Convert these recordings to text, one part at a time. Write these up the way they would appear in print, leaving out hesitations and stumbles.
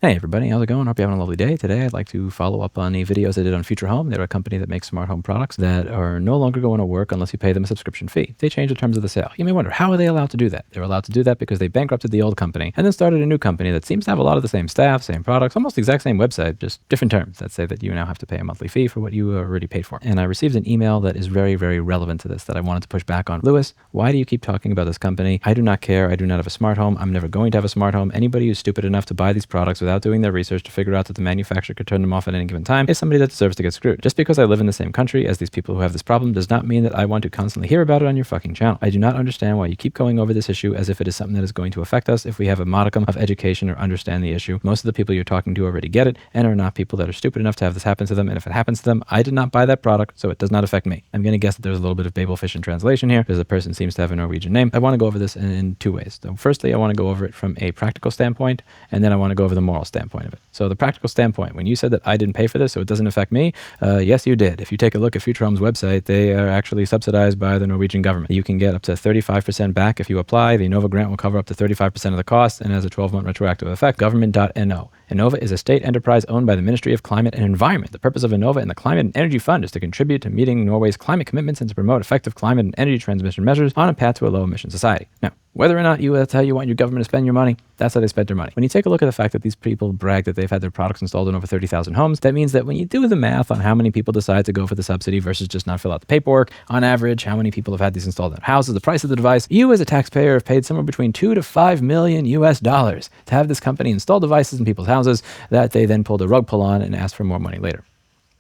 Hey everybody, how's it going? Hope you're having a lovely day. Today I'd like to follow up on the videos I did on Futurehome. They're a company that makes smart home products that are no longer going to work unless you pay them a subscription fee. They changed the terms of the sale. You may wonder, how are they allowed to do that? They're allowed to do that because they bankrupted the old company and then started a new company that seems to have a lot of the same staff, same products, almost the exact same website, just different terms that say that you now have to pay a monthly fee for what you already paid for. And I received an email that is very, very relevant to this that I wanted to push back on. Lewis, why do you keep talking about this company? I do not care. I do not have a smart home. I'm never going to have a smart home. Anybody who's stupid enough to buy these products without doing their research to figure out that the manufacturer could turn them off at any given time is somebody that deserves to get screwed. Just because I live in the same country as these people who have this problem does not mean that I want to constantly hear about it on your fucking channel. I do not understand why you keep going over this issue as if it is something that is going to affect us if we have a modicum of education or understand the issue. Most of the people you're talking to already get it and are not people that are stupid enough to have this happen to them. And if it happens to them, I did not buy that product, so it does not affect me. I'm going to guess that there's a little bit of Babelfish in translation here because the person seems to have a Norwegian name. I want to go over this in two ways. So firstly, I want to go over it from a practical standpoint, and then I want to go over the moral standpoint of it. So the practical standpoint, when you said that I didn't pay for this, so it doesn't affect me, yes, you did. If you take a look at Futurehome's website, they are actually subsidized by the Norwegian government. You can get up to 35% back if you apply. The Innova grant will cover up to 35% of the cost and has a 12-month retroactive effect. Government.no. Innova is a state enterprise owned by the Ministry of Climate and Environment. The purpose of Innova and the Climate and Energy Fund is to contribute to meeting Norway's climate commitments and to promote effective climate and energy transmission measures on a path to a low-emission society. Now, whether or not that's how you want your government to spend your money, that's how they spend their money. When you take a look at the fact that these people brag that they've had their products installed in over 30,000 homes, that means that when you do the math on how many people decide to go for the subsidy versus just not fill out the paperwork, on average, how many people have had these installed in their houses, the price of the device, you as a taxpayer have paid somewhere between $2 to $5 million to have this company install devices in people's houses that they then pulled a rug pull on and asked for more money later.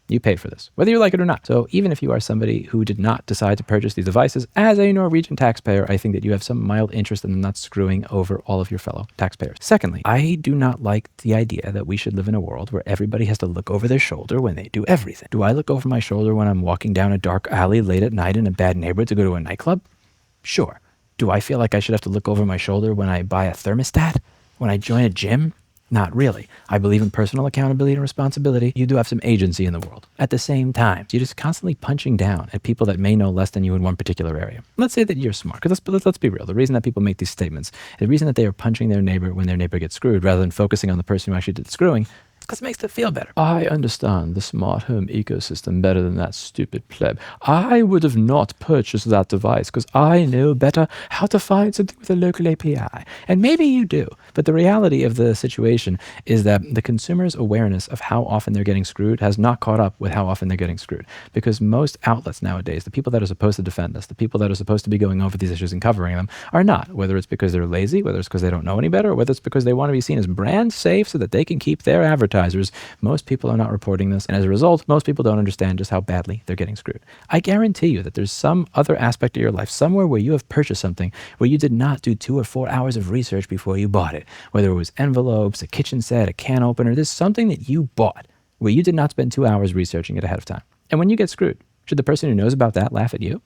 You paid for this, whether you like it or not. So even if you are somebody who did not decide to purchase these devices as a Norwegian taxpayer, I think that you have some mild interest in not screwing over all of your fellow taxpayers. Secondly, I do not like the idea that we should live in a world where everybody has to look over their shoulder when they do everything. Do I look over my shoulder when I'm walking down a dark alley late at night in a bad neighborhood to go to a nightclub? Sure. Do I feel like I should have to look over my shoulder when I buy a thermostat? When I join a gym? Not really. I believe in personal accountability and responsibility. You do have some agency in the world. At the same time, you're just constantly punching down at people that may know less than you in one particular area. Let's say that you're smart, because let's be real. The reason that people make these statements, the reason that they are punching their neighbor when their neighbor gets screwed rather than focusing on the person who actually did the screwing, because it makes them feel better. I understand the smart home ecosystem better than that stupid pleb. I would have not purchased that device because I know better how to find something with a local API. And maybe you do, but the reality of the situation is that the consumer's awareness of how often they're getting screwed has not caught up with how often they're getting screwed. Because most outlets nowadays, the people that are supposed to defend us, the people that are supposed to be going over these issues and covering them, are not. Whether it's because they're lazy, whether it's because they don't know any better, or whether it's because they want to be seen as brand safe so that they can keep their advertisers. Most people are not reporting this, and as a result, most people don't understand just how badly they're getting screwed. I guarantee you that there's some other aspect of your life, somewhere where you have purchased something where you did not do 2 or 4 hours of research before you bought it. Whether it was envelopes, a kitchen set, a can opener, there's something that you bought where you did not spend 2 hours researching it ahead of time. And when you get screwed, should the person who knows about that laugh at you?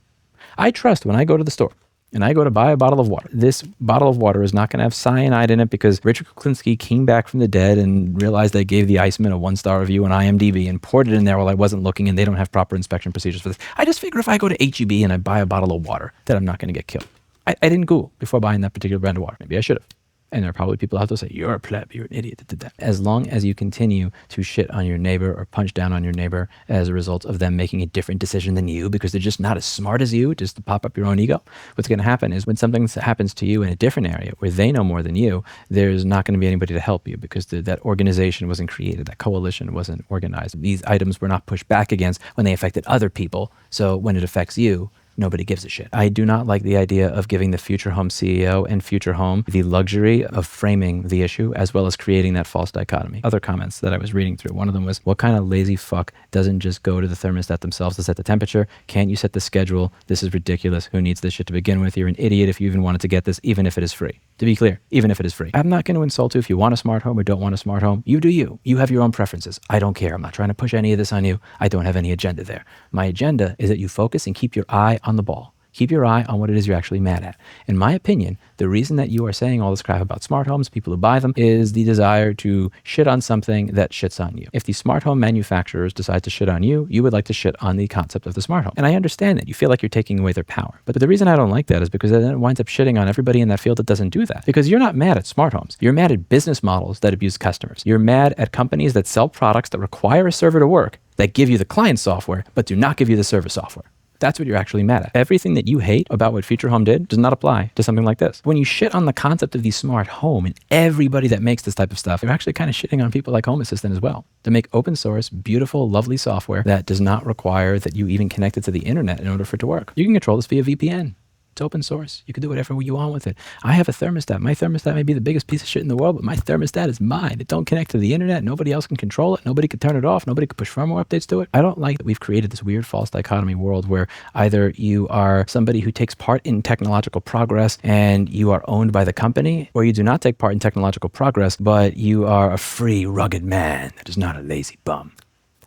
I trust when I go to the store and I go to buy a bottle of water, this bottle of water is not going to have cyanide in it because Richard Kuklinski came back from the dead and realized I gave the Iceman a 1-star review on IMDb and poured it in there while I wasn't looking, and they don't have proper inspection procedures for this. I just figure if I go to HEB and I buy a bottle of water that I'm not going to get killed. I didn't Google before buying that particular brand of water. Maybe I should have. And there are probably people out there say, you're a pleb, you're an idiot that did that. As long as you continue to shit on your neighbor or punch down on your neighbor as a result of them making a different decision than you because they're just not as smart as you, just to pop up your own ego, what's going to happen is when something happens to you in a different area where they know more than you, there's not going to be anybody to help you because that organization wasn't created, that coalition wasn't organized. These items were not pushed back against when they affected other people. So when it affects you, nobody gives a shit. I do not like the idea of giving the Futurehome CEO and Futurehome the luxury of framing the issue as well as creating that false dichotomy. Other comments that I was reading through, one of them was, what kind of lazy fuck doesn't just go to the thermostat themselves to set the temperature? Can't you set the schedule? This is ridiculous. Who needs this shit to begin with? You're an idiot if you even wanted to get this, even if it is free. To be clear, even if it is free. I'm not going to insult you if you want a smart home or don't want a smart home. You do you. You have your own preferences. I don't care. I'm not trying to push any of this on you. I don't have any agenda there. My agenda is that you focus and keep your eye on the ball. Keep your eye on what it is you're actually mad at. In my opinion, the reason that you are saying all this crap about smart homes, people who buy them, is the desire to shit on something that shits on you. If the smart home manufacturers decide to shit on you, you would like to shit on the concept of the smart home. And I understand that. You feel like you're taking away their power. But the reason I don't like that is because then it winds up shitting on everybody in that field that doesn't do that. Because you're not mad at smart homes. You're mad at business models that abuse customers. You're mad at companies that sell products that require a server to work, that give you the client software, but do not give you the server software. That's what you're actually mad at. Everything that you hate about what Futurehome did does not apply to something like this. When you shit on the concept of the smart home and everybody that makes this type of stuff, you're actually kind of shitting on people like Home Assistant as well. To make open source, beautiful, lovely software that does not require that you even connect it to the internet in order for it to work. You can control this via VPN. It's open source. You can do whatever you want with it. I have a thermostat. My thermostat may be the biggest piece of shit in the world, but my thermostat is mine. It don't connect to the internet. Nobody else can control it. Nobody can turn it off. Nobody can push firmware updates to it. I don't like that we've created this weird false dichotomy world where either you are somebody who takes part in technological progress and you are owned by the company, or you do not take part in technological progress, but you are a free, rugged man that is not a lazy bum.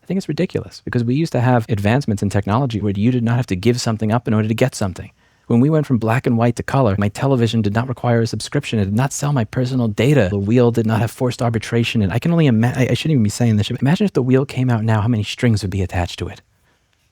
I think it's ridiculous because we used to have advancements in technology where you did not have to give something up in order to get something. When we went from black and white to color, my television did not require a subscription. It did not sell my personal data. The wheel did not have forced arbitration. And I can only imagine, I shouldn't even be saying this, but imagine if the wheel came out now, how many strings would be attached to it?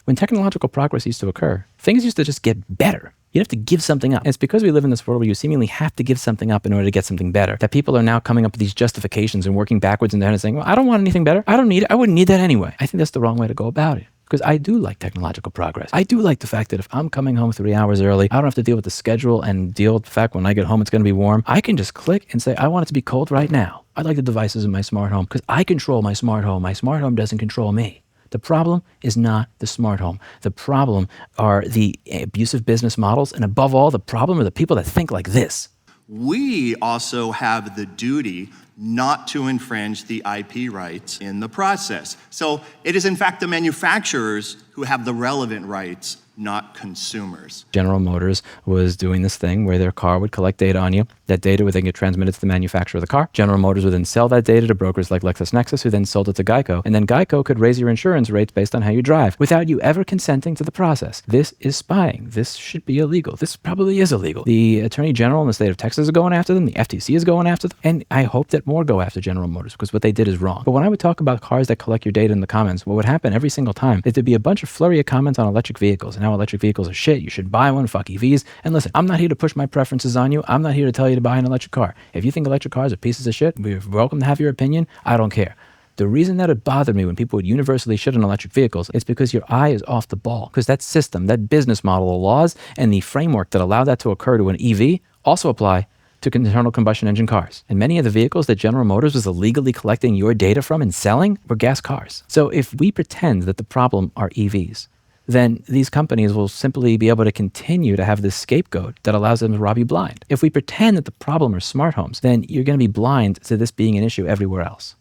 When technological progress used to occur, things used to just get better. You'd have to give something up. And it's because we live in this world where you seemingly have to give something up in order to get something better, that people are now coming up with these justifications and working backwards in their head and saying, well, I don't want anything better. I don't need it. I wouldn't need that anyway. I think that's the wrong way to go about it. Because I do like technological progress. I do like the fact that if I'm coming home 3 hours early, I don't have to deal with the schedule and deal with the fact when I get home it's going to be warm. I can just click and say, I want it to be cold right now. I like the devices in my smart home because I control my smart home. My smart home doesn't control me. The problem is not the smart home. The problem are the abusive business models. And above all, the problem are the people that think like this. We also have the duty not to infringe the IP rights in the process. So it is in fact the manufacturers who have the relevant rights, not consumers. General Motors was doing this thing where their car would collect data on you. That data would then get transmitted to the manufacturer of the car. General Motors would then sell that data to brokers like LexisNexis, who then sold it to Geico. And then Geico could raise your insurance rates based on how you drive without you ever consenting to the process. This is spying. This should be illegal. This probably is illegal. The Attorney General in the state of Texas is going after them. The FTC is going after them. And I hope that more go after General Motors because what they did is wrong. But when I would talk about cars that collect your data in the comments, what would happen every single time is there'd be a bunch of flurry of comments on electric vehicles and how electric vehicles are shit. You should buy one. Fuck EVs. And listen, I'm not here to push my preferences on you. I'm not here to tell you to buy an electric car. If you think electric cars are pieces of shit, we're welcome to have your opinion. I don't care. The reason that it bothered me when people would universally shit on electric vehicles is because your eye is off the ball. Because that system, that business model, the laws, and the framework that allow that to occur to an EV also apply to internal combustion engine cars. And many of the vehicles that General Motors was illegally collecting your data from and selling were gas cars. So if we pretend that the problem are EVs, then these companies will simply be able to continue to have this scapegoat that allows them to rob you blind. If we pretend that the problem are smart homes, then you're going to be blind to this being an issue everywhere else.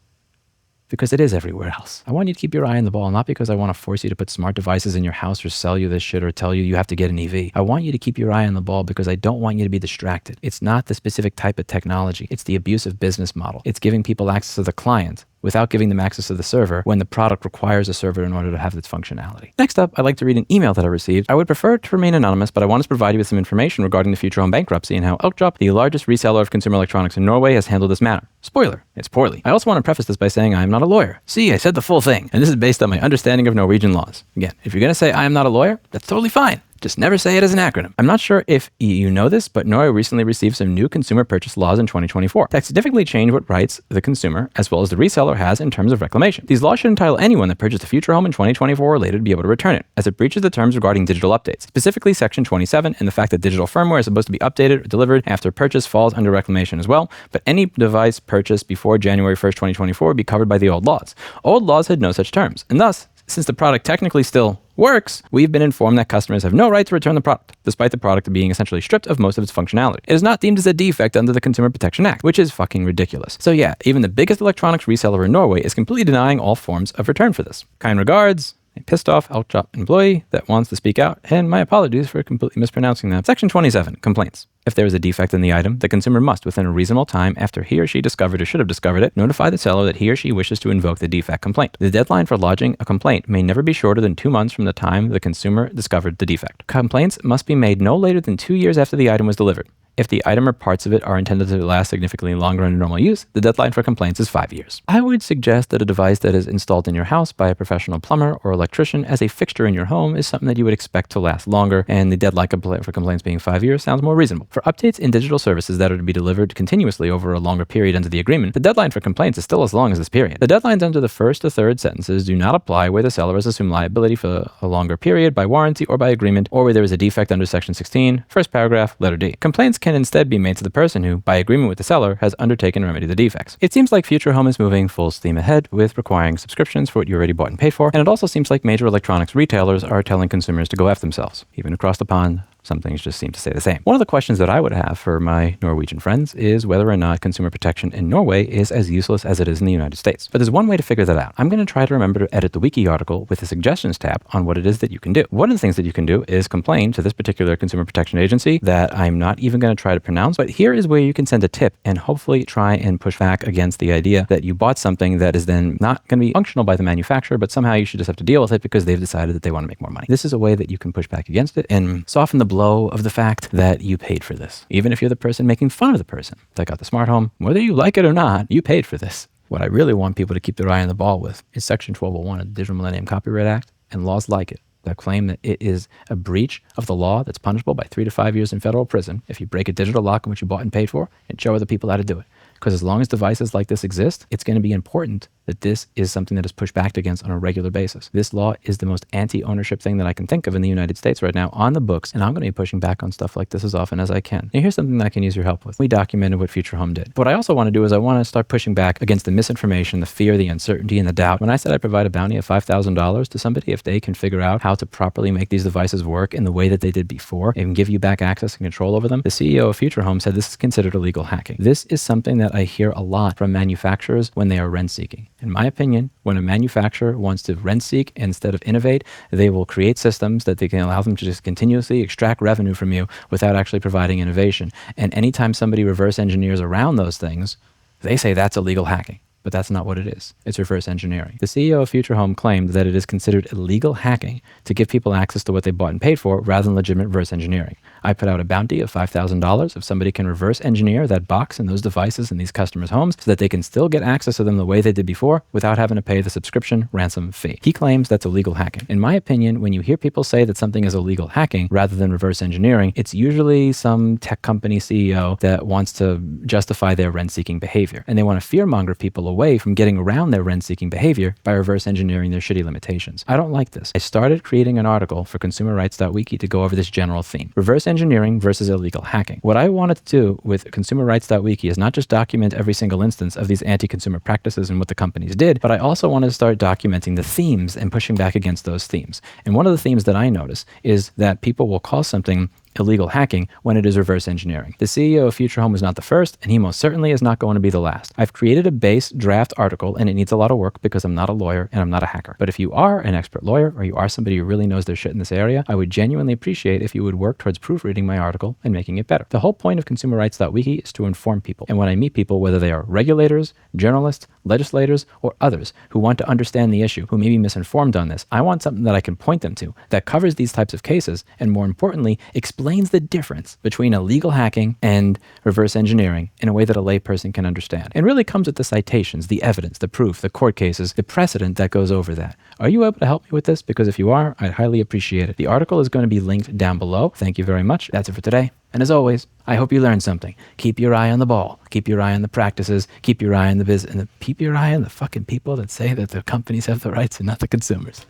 Because it is everywhere else. I want you to keep your eye on the ball, not because I want to force you to put smart devices in your house or sell you this shit or tell you have to get an EV. I want you to keep your eye on the ball because I don't want you to be distracted. It's not the specific type of technology. It's the abusive business model. It's giving people access to the client without giving them access to the server when the product requires a server in order to have its functionality. Next up, I'd like to read an email that I received. I would prefer to remain anonymous, but I want to provide you with some information regarding the Futurehome bankruptcy and how Elkjøp, the largest reseller of consumer electronics in Norway, has handled this matter. Spoiler, it's poorly. I also want to preface this by saying I am not a lawyer. See, I said the full thing, and this is based on my understanding of Norwegian laws. Again, if you're going to say I am not a lawyer, that's totally fine. Just never say it as an acronym. I'm not sure if you know this, but Norway recently received some new consumer purchase laws in 2024 that significantly change what rights the consumer, as well as the reseller, has in terms of reclamation. These laws should entitle anyone that purchased a Futurehome in 2024 or later to be able to return it, as it breaches the terms regarding digital updates, specifically Section 27 and the fact that digital firmware is supposed to be updated or delivered after purchase falls under reclamation as well, but any device purchased before January 1st, 2024 would be covered by the old laws. Old laws had no such terms, and thus, since the product technically still works, we've been informed that customers have no right to return the product, despite the product being essentially stripped of most of its functionality. It is not deemed as a defect under the Consumer Protection Act, which is fucking ridiculous. So yeah, even the biggest electronics reseller in Norway is completely denying all forms of return for this. Kind regards, A pissed off outjob employee that wants to speak out, and my apologies for completely mispronouncing that. Section 27, complaints. If there is a defect in the item, the consumer must, within a reasonable time after he or she discovered or should have discovered it, notify the seller that he or she wishes to invoke the defect complaint. The deadline for lodging a complaint may never be shorter than 2 months from the time the consumer discovered the defect. Complaints must be made no later than 2 years after the item was delivered. If the item or parts of it are intended to last significantly longer under normal use, the deadline for complaints is 5 years. I would suggest that a device that is installed in your house by a professional plumber or electrician as a fixture in your home is something that you would expect to last longer, and the deadline for complaints being 5 years sounds more reasonable. For updates in digital services that are to be delivered continuously over a longer period under the agreement, the deadline for complaints is still as long as this period. The deadlines under the first to third sentences do not apply where the seller has assumed liability for a longer period by warranty or by agreement, or where there is a defect under Section 16, first paragraph, letter D. Complaints can instead be made to the person who, by agreement with the seller, has undertaken to remedy the defects. It seems like Futurehome is moving full steam ahead with requiring subscriptions for what you already bought and paid for, and it also seems like major electronics retailers are telling consumers to go F themselves. Even across the pond, some things just seem to stay the same. One of the questions that I would have for my Norwegian friends is whether or not consumer protection in Norway is as useless as it is in the United States. But there's one way to figure that out. I'm going to try to remember to edit the wiki article with a suggestions tab on what it is that you can do. One of the things that you can do is complain to this particular consumer protection agency that I'm not even going to try to pronounce, but here is where you can send a tip and hopefully try and push back against the idea that you bought something that is then not going to be functional by the manufacturer, but somehow you should just have to deal with it because they've decided that they want to make more money. This is a way that you can push back against it and soften the blow of the fact that you paid for this. Even if you're the person making fun of the person that got the smart home, whether you like it or not, you paid for this. What I really want people to keep their eye on the ball with is Section 1201 of the Digital Millennium Copyright Act and laws like it that claim that it is a breach of the law that's punishable by 3 to 5 years in federal prison if you break a digital lock on what you bought and paid for and show other people how to do it. Because as long as devices like this exist, it's going to be important that this is something that is pushed back against on a regular basis. This law is the most anti-ownership thing that I can think of in the United States right now on the books, and I'm going to be pushing back on stuff like this as often as I can. Now here's something that I can use your help with. We documented what Futurehome did. But what I also want to do is I want to start pushing back against the misinformation, the fear, the uncertainty, and the doubt. When I said I provide a bounty of $5,000 to somebody if they can figure out how to properly make these devices work in the way that they did before and give you back access and control over them, the CEO of Futurehome said this is considered illegal hacking. This is something that I hear a lot from manufacturers when they are rent-seeking. In my opinion, when a manufacturer wants to rent-seek instead of innovate, they will create systems that they can allow them to just continuously extract revenue from you without actually providing innovation. And anytime somebody reverse engineers around those things, they say that's illegal hacking. But that's not what it is. It's reverse engineering. The CEO of Futurehome claimed that it is considered illegal hacking to give people access to what they bought and paid for rather than legitimate reverse engineering. I put out a bounty of $5,000 if somebody can reverse engineer that box and those devices in these customers' homes so that they can still get access to them the way they did before without having to pay the subscription ransom fee. He claims that's illegal hacking. In my opinion, when you hear people say that something is illegal hacking rather than reverse engineering, it's usually some tech company CEO that wants to justify their rent-seeking behavior. And they want to fearmonger people away from getting around their rent-seeking behavior by reverse engineering their shitty limitations. I don't like this. I started creating an article for consumerrights.wiki to go over this general theme. Reverse engineering versus illegal hacking. What I wanted to do with consumerrights.wiki is not just document every single instance of these anti-consumer practices and what the companies did, but I also wanted to start documenting the themes and pushing back against those themes. And one of the themes that I notice is that people will call something illegal hacking when it is reverse engineering. The CEO of Futurehome is not the first, and he most certainly is not going to be the last. I've created a base draft article, and it needs a lot of work because I'm not a lawyer and I'm not a hacker. But if you are an expert lawyer or you are somebody who really knows their shit in this area, I would genuinely appreciate if you would work towards proofreading my article and making it better. The whole point of consumerrights.wiki is to inform people. And when I meet people, whether they are regulators, journalists, legislators, or others who want to understand the issue, who may be misinformed on this, I want something that I can point them to that covers these types of cases and, more importantly, explains the difference between illegal hacking and reverse engineering in a way that a layperson can understand. And really comes with the citations, the evidence, the proof, the court cases, the precedent that goes over that. Are you able to help me with this? Because if you are, I'd highly appreciate it. The article is going to be linked down below. Thank you very much. That's it for today. And as always, I hope you learned something. Keep your eye on the ball. Keep your eye on the practices. Keep your eye on the business. And keep your eye on the fucking people that say that the companies have the rights and not the consumers.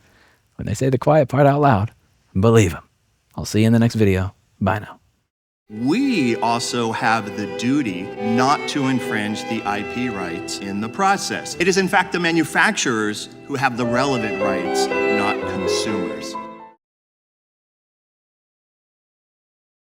When they say the quiet part out loud, believe them. I'll see you in the next video. Bye now. We also have the duty not to infringe the IP rights in the process. It is in fact the manufacturers who have the relevant rights, not consumers.